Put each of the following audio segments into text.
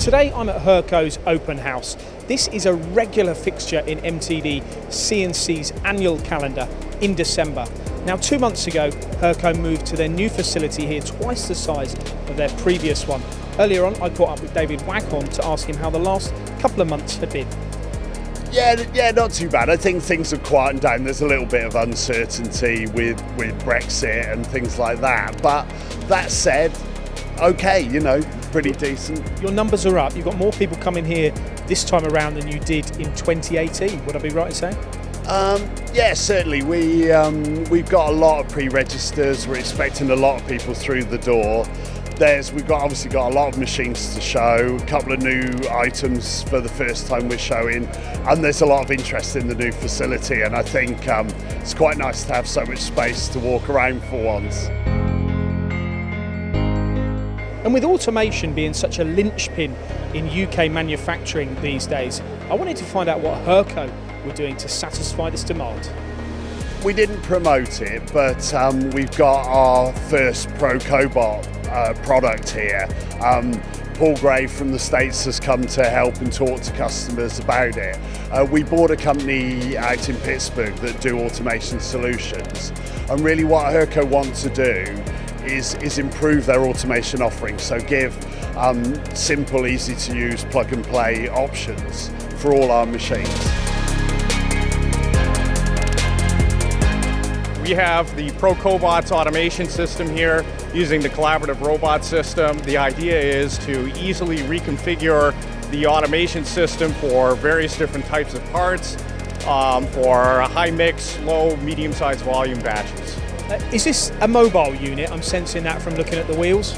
Today I'm at Hurco's open house. This is a regular fixture in MTD CNC's annual calendar in December. Now 2 months ago, Hurco moved to their new facility here, twice the size of their previous one. Earlier on, I caught up with David Waghorn to ask him how the last couple of months had been. Yeah, not too bad. I think things have quietened down. There's a little bit of uncertainty with Brexit and things like that. But that said, okay, pretty decent. Your numbers are up. You've got more people coming here this time around than you did in 2018. Would I be right in saying? Yeah, certainly. We've got a lot of pre-registers. We're expecting a lot of people through the door. We've obviously got a lot of machines to show, a couple of new items for the first time we're showing, and there's a lot of interest in the new facility, and I think it's quite nice to have so much space to walk around for once. And with automation being such a linchpin in UK manufacturing these days, I wanted to find out what Hurco were doing to satisfy this demand. We didn't promote it, but we've got our first Pro-Cobot product here. Paul Gray from the States has come to help and talk to customers about it. We bought a company out in Pittsburgh that do automation solutions, and really what Hurco want to do is improve their automation offering, so give simple, easy to use plug and play options for all our machines. We have the Pro-Cobot's automation system here using the collaborative robot system. The idea is to easily reconfigure the automation system for various different types of parts for high mix, low, medium-sized volume batches. Is this a mobile unit? I'm sensing that from looking at the wheels.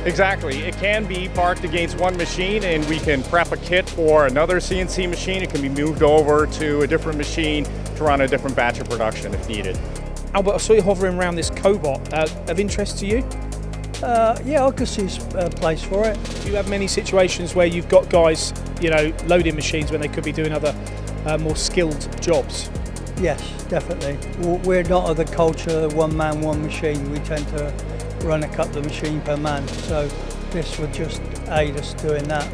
Exactly. It can be parked against one machine and we can prep a kit for another CNC machine. It can be moved over to a different machine to run a different batch of production if needed. Albert, I saw you hovering around this Cobot. Of interest to you? Yeah, I could see a place for it. Do you have many situations where you've got guys, loading machines when they could be doing other more skilled jobs? Yes, definitely. We're not of the culture, one man, one machine. We tend to run a couple of machines per man, so this would just aid us doing that.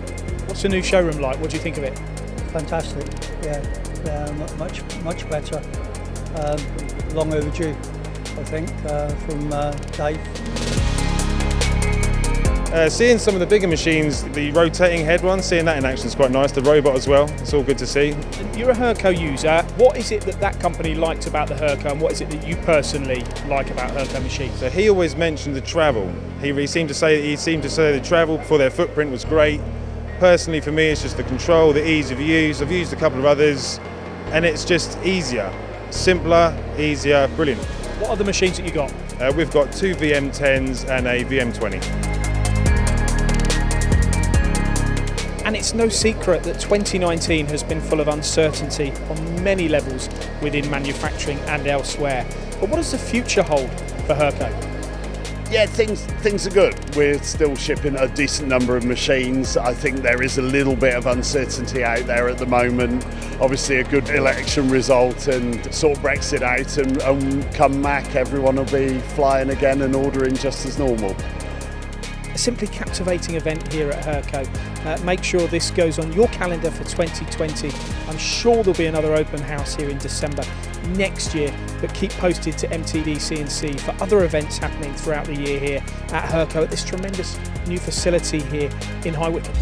What's the new showroom like? What do you think of it? Fantastic, yeah, much better. Long overdue, I think, from Dave. Seeing some of the bigger machines, the rotating head one, seeing that in action is quite nice. The robot as well, it's all good to see. And you're a Hurco user. What is it that company liked about the Hurco, and what is it that you personally like about Hurco machines? So he always mentioned the travel. He seemed to say the travel for their footprint was great. Personally, for me, it's just the control, the ease of use. I've used a couple of others, and it's just easier, simpler, easier, brilliant. What are the machines that you got? We've got 2 VM10s and a VM20. And it's no secret that 2019 has been full of uncertainty on many levels within manufacturing and elsewhere. But what does the future hold for Hurco? Yeah, things are good. We're still shipping a decent number of machines. I think there is a little bit of uncertainty out there at the moment. Obviously a good election result and sort Brexit out, and come Mach, everyone will be flying again and ordering just as normal. A simply captivating event here at Hurco. Make sure this goes on your calendar for 2020. I'm sure there'll be another open house here in December next year, but keep posted to MTD CNC for other events happening throughout the year here at Hurco at this tremendous new facility here in High Wycombe.